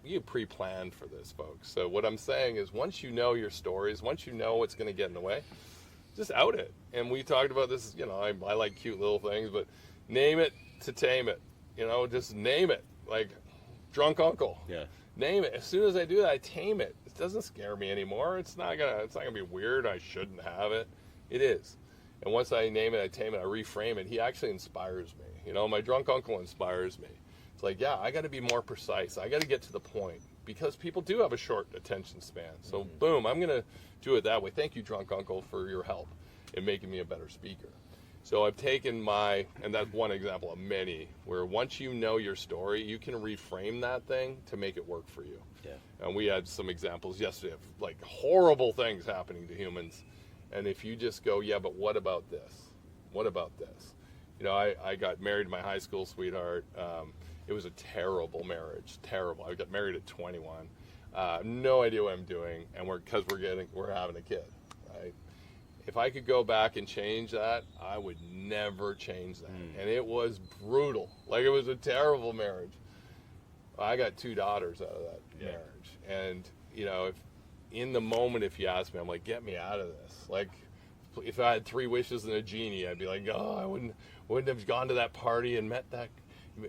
You pre-planned for this, folks. So what I'm saying is once you know your stories, once you know what's going to get in the way, just out it. And we talked about this, I like cute little things, but name it to tame it. Just name it. Like drunk uncle.
Yeah.
Name it. As soon as I do that, I tame it. It doesn't scare me anymore. It's not gonna be weird. I shouldn't have it. It is. And once I name it, I tame it, I reframe it. He actually inspires me. My drunk uncle inspires me. It's like, I got to be more precise. I got to get to the point because people do have a short attention span. So boom, I'm gonna do it that way. Thank you, drunk uncle, for your help in making me a better speaker. So I've taken and that's one example of many, where once you know your story, you can reframe that thing to make it work for you.
Yeah. And
we had some examples yesterday of like horrible things happening to humans. And if you just go, but what about this? What about this? I got married to my high school sweetheart. It was a terrible marriage, terrible. I got married at 21. No idea what I'm doing, and we're having a kid, right? If I could go back and change that, I would never change that. And it was brutal. Like, it was a terrible marriage. I got 2 daughters out of that marriage. And, if in the moment, if you ask me, I'm like, get me out of this. Like, if I had 3 wishes and a genie, I'd be like, I wouldn't have gone to that party and met that,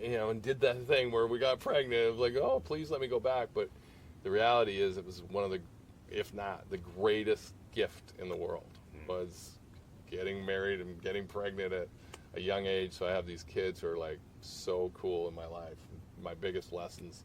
and did that thing where we got pregnant. I was like, please let me go back. But the reality is it was one of the, if not the greatest gift in the world, was getting married and getting pregnant at a young age. So I have these kids who are like so cool in my life. My biggest lessons,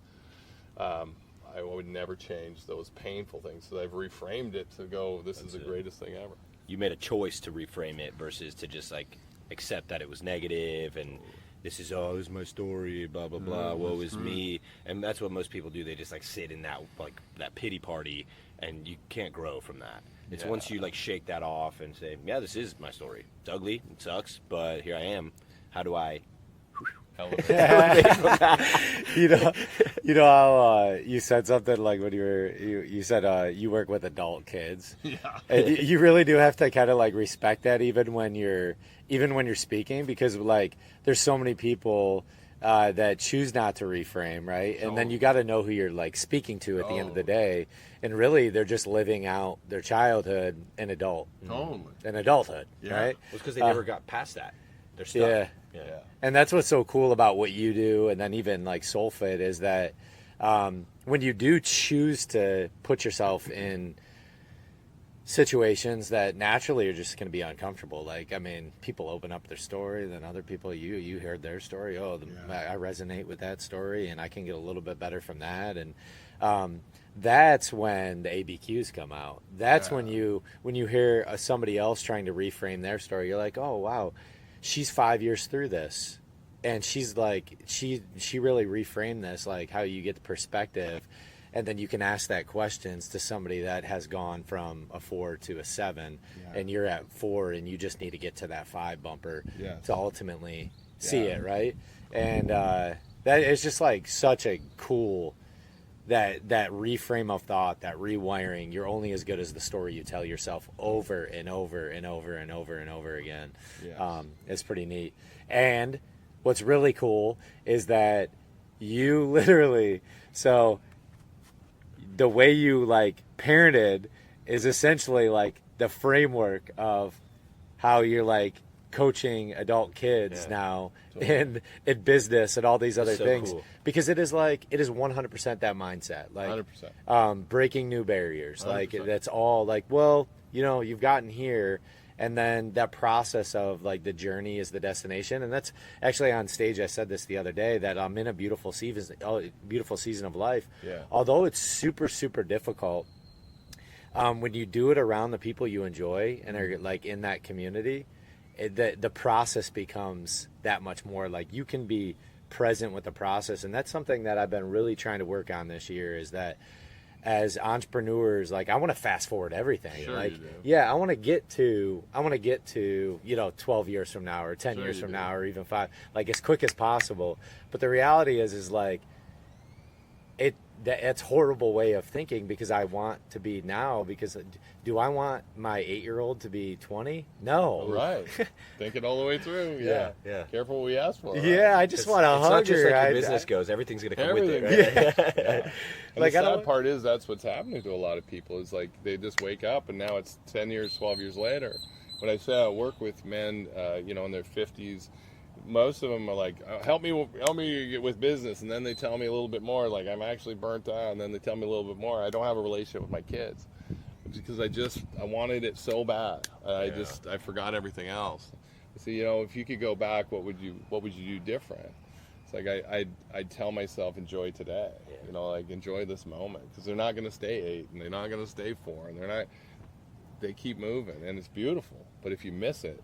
I would never change those painful things. So I've reframed it to go, this is the greatest thing ever.
You made a choice to reframe it versus to just like accept that it was negative and this is my story, blah blah blah, woe is me. And that's what most people do. They just like sit in that pity party, and you can't grow from that. It's once you like shake that off and say, this is my story. It's ugly, it sucks, but here I am. How do I
you know how you said something like when you said you work with adult kids. Yeah. And you really do have to kind of like respect that even when you're speaking, because like there's so many people that choose not to reframe, right? And then you got to know who you're like speaking to at the end of the day, and really they're just living out their childhood in adulthood, right?
It's because they never got past that. They're stuck.
Yeah. And that's what's so cool about what you do, and then even like SoulFit, is that when you do choose to put yourself in situations that naturally are just going to be uncomfortable. Like, I mean, people open up their story, then other people, you heard their story. I resonate with that story, and I can get a little bit better from that. And that's when the ABQs come out. That's when you hear somebody else trying to reframe their story, you're like, oh, wow, she's 5 years through this. And she's like, she really reframed this, like how you get the perspective. And then you can ask that questions to somebody that has gone from a 4 to a 7, and you're at 4, and you just need to get to that 5 bumper to ultimately see it, right? And that it's just like such a cool that reframe of thought, that rewiring. You're only as good as the story you tell yourself over and over and over and over and over again. It's pretty neat. And what's really cool is that you literally the way you like parented is essentially like the framework of how you're like coaching adult kids now in business and all these other things. Cool. Because it is 100% that mindset, like 100%. Breaking new barriers. 100%. Like that's all like, well, you've gotten here, and then that process of like the journey is the destination. And that's actually on stage. I said this the other day, that I'm in a beautiful season of life. Although it's super, super difficult, when you do it around the people you enjoy and are like in that community, the process becomes that much more like you can be present with the process. And that's something that I've been really trying to work on this year, is that as entrepreneurs, like I want to fast forward everything.
Sure,
like, I want to get to 12 years from now, or 10 years from now, or even 5, like as quick as possible. But the reality is like that's horrible way of thinking, because I want to be now. Because do I want my 8-year-old to be 20? No.
Right. Think it all the way through. Yeah. Careful what we ask for. Right?
Yeah, I just want to hug her.
It's not just like your business goes. Everything's going to come with it. Right?
And like, the sad part is that's what's happening to a lot of people, is like they just wake up and now it's 10 years, 12 years later. When I say I work with men, in their 50s, most of them are like, help me with business, and then they tell me a little bit more, like I'm actually burnt out, and then they tell me a little bit more, I don't have a relationship with my kids because I wanted it so bad. I forgot everything else. So if you could go back, what would you do different? It's like I'd tell myself, enjoy today. Like enjoy this moment, because they're not going to stay 8, and they're not going to stay 4, and they keep moving, and it's beautiful. But if you miss it,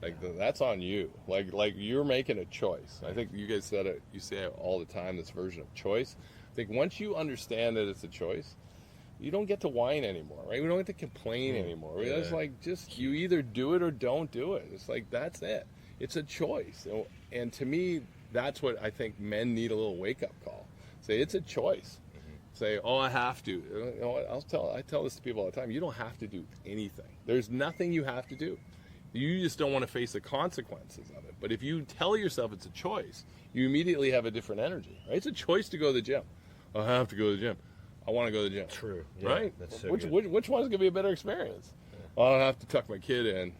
like that's on you. Like you're making a choice. I think you guys said it. You say it all the time. This version of choice. I think once you understand that it's a choice, you don't get to whine anymore, right? We don't get to complain anymore. It's like just you either do it or don't do it. It's like that's it. It's a choice. And to me, that's what I think men need, a little wake up call. Say it's a choice. Say, oh, I have to. I tell this to people all the time. You don't have to do anything. There's nothing you have to do. You just don't want to face the consequences of it. But if you tell yourself it's a choice, you immediately have a different energy, right? It's a choice to go to the gym. I have to go to the gym. I want to go to the gym.
True.
Right?
That's so
which one's going to be a better experience? I don't have to tuck my kid in.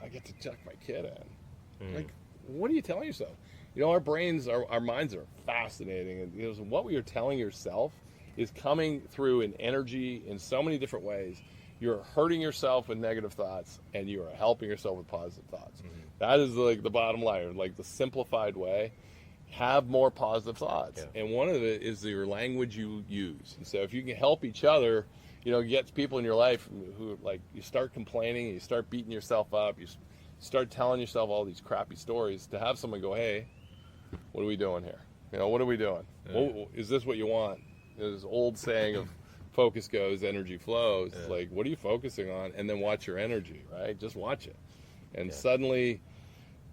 I get to tuck my kid in. Like, what are you telling yourself? Our brains, our minds are fascinating. And what we are telling yourself is coming through in energy in so many different ways. You're hurting yourself with negative thoughts, and you are helping yourself with positive thoughts. That is like the bottom line, like the simplified way. Have more positive thoughts. And one of it is your language you use. And so if you can help each other, get people in your life who, like, you start complaining, you start beating yourself up, you start telling yourself all these crappy stories, to have someone go, hey, what are we doing here? What are we doing? Is this what you want? There's this old saying of, focus goes, energy flows. It's like, what are you focusing on? And then watch your energy, right? Just watch it. And suddenly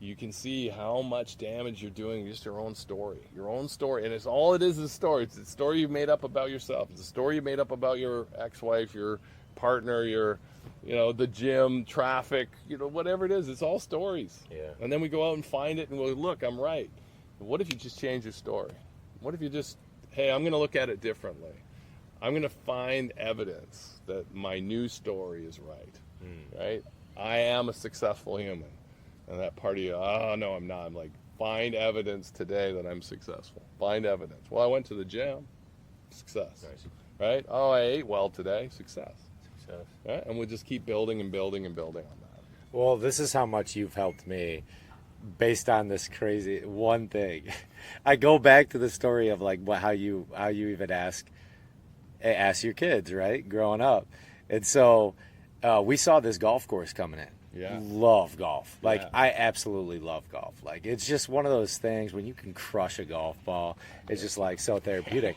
you can see how much damage you're doing just your own story. And it's all it is a story. It's a story you've made up about yourself. It's a story you made up about your ex-wife, your partner, your, the gym, traffic, whatever it is. It's all stories.
Yeah.
And then we go out and find it and go, look, I'm right. What if you just change your story? What if you just, hey, I'm going to look at it differently. I'm going to find evidence that my new story is right. Right? I am a successful human. And that part of you, oh, no, I'm not. I'm like, find evidence today that I'm successful. Find evidence. Well, I went to the gym. Success.
Nice.
Right? Oh, I ate well today. Success. Right? And we'll just keep building and building and building on that.
Well, this is how much you've helped me based on this crazy one thing. I go back to the story of like how you even ask your kids, right? Growing up. And so we saw this golf course coming in.
Yeah.
Love golf. Like,
Yeah.
I absolutely love golf. Like, it's just one of those things when you can crush a golf ball, it's just like so therapeutic.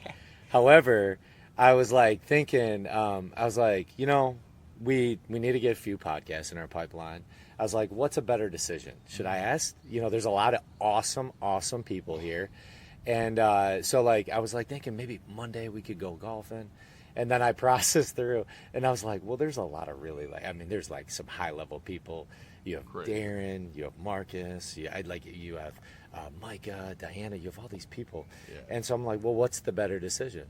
However, I was like thinking, we need to get a few podcasts in our pipeline. I was like, what's a better decision? Should I ask? There's a lot of awesome people here. And so like, I was like thinking maybe Monday we could go golfing. And then I processed through, and I was like, well, there's a lot of really, there's like some high-level people. You have
Great.
Darren, you have Marcus, you have Micah, Diana, you have all these people.
Yeah.
And so I'm like, well, what's the better decision?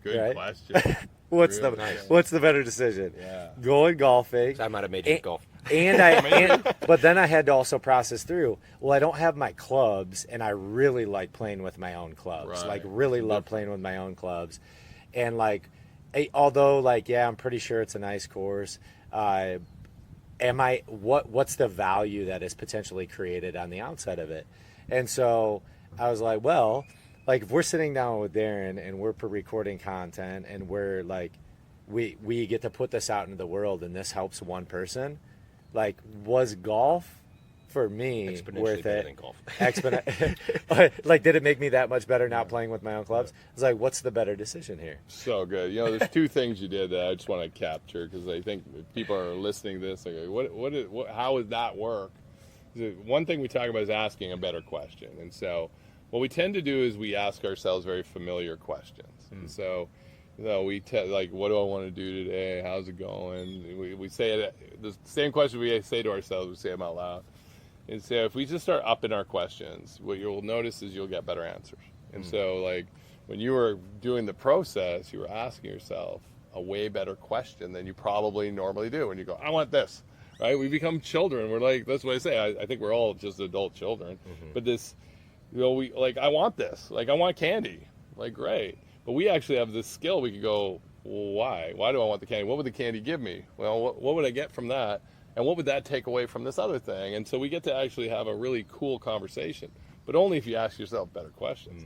Good
Right?
question.
What's
Really
the
nice.
What's the better decision?
Yeah.
Going golfing.
I might have made you golf.
But then I had to also process through, well, I don't have my clubs, and I really like playing with my own clubs.
Right.
Like, really love playing with my own clubs. And like, although like, yeah, I'm pretty sure it's a nice course. What's the value that is potentially created on the outside of it? And so I was like, well, like if we're sitting down with Darren and we're recording content and we're like, we get to put this out into the world and this helps one person, like, was golf for me
Exponentially
worth
better
it?
than golf.
Like, did it make me that much better not playing with my own clubs? I was like, what's the better decision here?
So good. There's two things you did that I just want to capture because I think if people are listening to this, they go, how would that work? One thing we talk about is asking a better question. And so what we tend to do is we ask ourselves very familiar questions. And so like, what do I want to do today? How's it going? We say it, the same question we say to ourselves, we say them out loud. And so if we just start upping our questions, what you'll notice is you'll get better answers. And so like when you were doing the process, you were asking yourself a way better question than you probably normally do. When you go, I want this, right? We become children. We're like, that's what I say. I think we're all just adult children. But this, we like, I want this. Like, I want candy. Like, great. But we actually have this skill. We could go, well, why? Why do I want the candy? What would the candy give me? Well, what would I get from that? And what would that take away from this other thing? And so we get to actually have a really cool conversation, but only if you ask yourself better questions.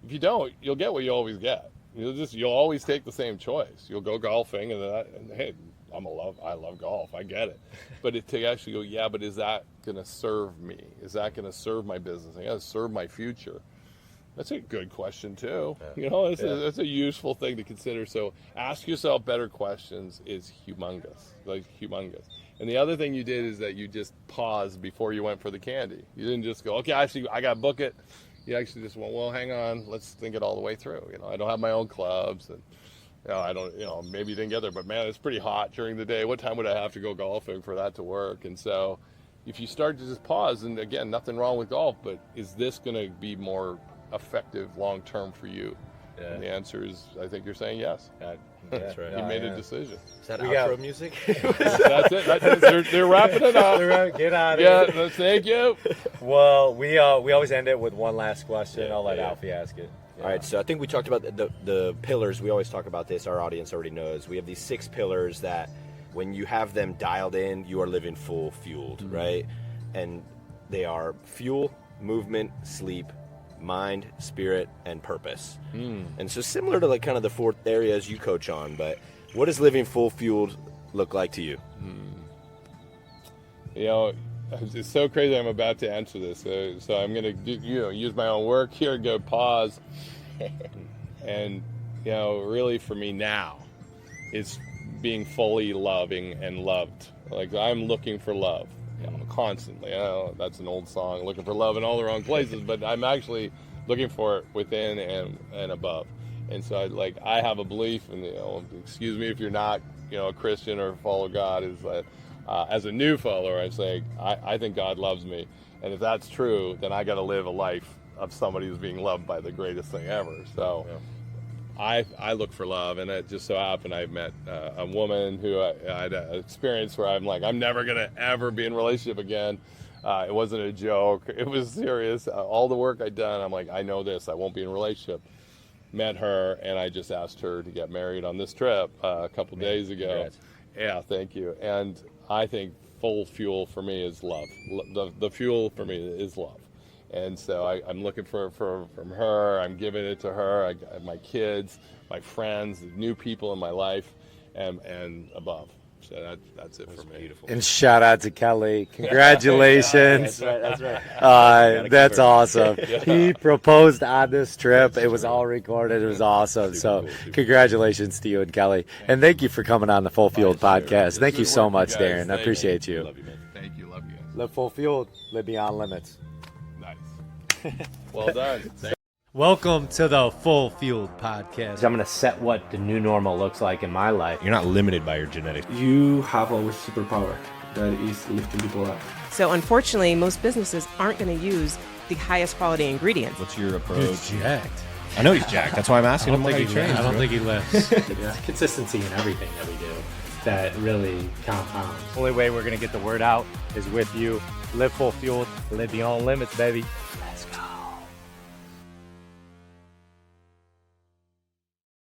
If you don't, you'll get what you always get. You'll always take the same choice. You'll go golfing, and hey, I love golf. I get it. But to actually go, yeah, but is that going to serve me? Is that going to serve my business? Is that going to serve my future? That's a good question too. That's a useful thing to consider. So ask yourself better questions is humongous, like humongous. And the other thing you did is that you just paused before you went for the candy. You didn't just go, okay, actually, I got to book it. You actually just went, well, hang on, let's think it all the way through. I don't have my own clubs, and I don't, maybe you didn't get there, but man, it's pretty hot during the day. What time would I have to go golfing for that to work? And so, if you start to just pause, and again, nothing wrong with golf, but is this going to be more effective long term for you?
Yeah.
And the answer is, I think you're saying yes.
That's right.
You made a decision.
Is that
We
outro
got-
music?
That's it. They're wrapping it up.
Get out of here.
Yeah, thank you.
Well, we always end it with one last question. I'll let
yeah.
Alfie ask it.
All right, so I think we talked about the pillars. We always talk about this. Our audience already knows. We have these 6 pillars that when you have them dialed in, you are living full fueled, right? And they are fuel, movement, sleep, mind, spirit, and purpose. And so similar to like kind of the 4 areas you coach on, but what does living full fueled look like to you?
It's so crazy I'm about to answer this. So I'm going to use my own work here, go pause. And, really for me now, it's being fully loving and loved. Like, I'm looking for love. constantly. I know that's an old song, looking for love in all the wrong places, but I'm actually looking for it within and above. And so I have a belief, and excuse me if you're not a Christian or follow God, is that as a new follower, I say I think God loves me, and if that's true, then I got to live a life of somebody who's being loved by the greatest thing ever. So I look for love, and it just so happened I met a woman who I had an experience where I'm like, I'm never gonna ever be in a relationship again. It wasn't a joke, it was serious. All the work I'd done, I'm like, I know this, I won't be in a relationship. Met her, and I just asked her to get married on this trip a couple days ago.
Congrats.
Yeah, thank you. And I think full fuel for me is love. The fuel for me is love. And so I'm looking from her. I'm giving it to her. I got my kids, my friends, new people in my life, and above. So that's it for me.
Beautiful.
And shout out to Kelly. Congratulations.
That's right.
That's awesome. He proposed on this trip. It was all recorded. It was awesome. So congratulations to you and Kelly. And thank you for coming on the Full Fueled podcast. Thank you so much, Darren. I appreciate you.
Love you, man.
Thank you. Love you guys.
Live full fueled. Live beyond limits.
Nice. Well done.
Welcome to the Full Fueled podcast. I'm going to set what the new normal looks like in my life.
You're not limited by your genetics.
You have a superpower that is lifting people up.
So unfortunately, most businesses aren't going to use the highest quality ingredients.
What's your
Dude's
approach?
jacked.
I know he's jacked. That's why I'm asking him how he trains.
I don't
bro.
think he lifts.
Yeah.
Consistency in everything that we do that really compounds.
Only way we're going to get the word out is with you. Live full fueled, live beyond limits, baby.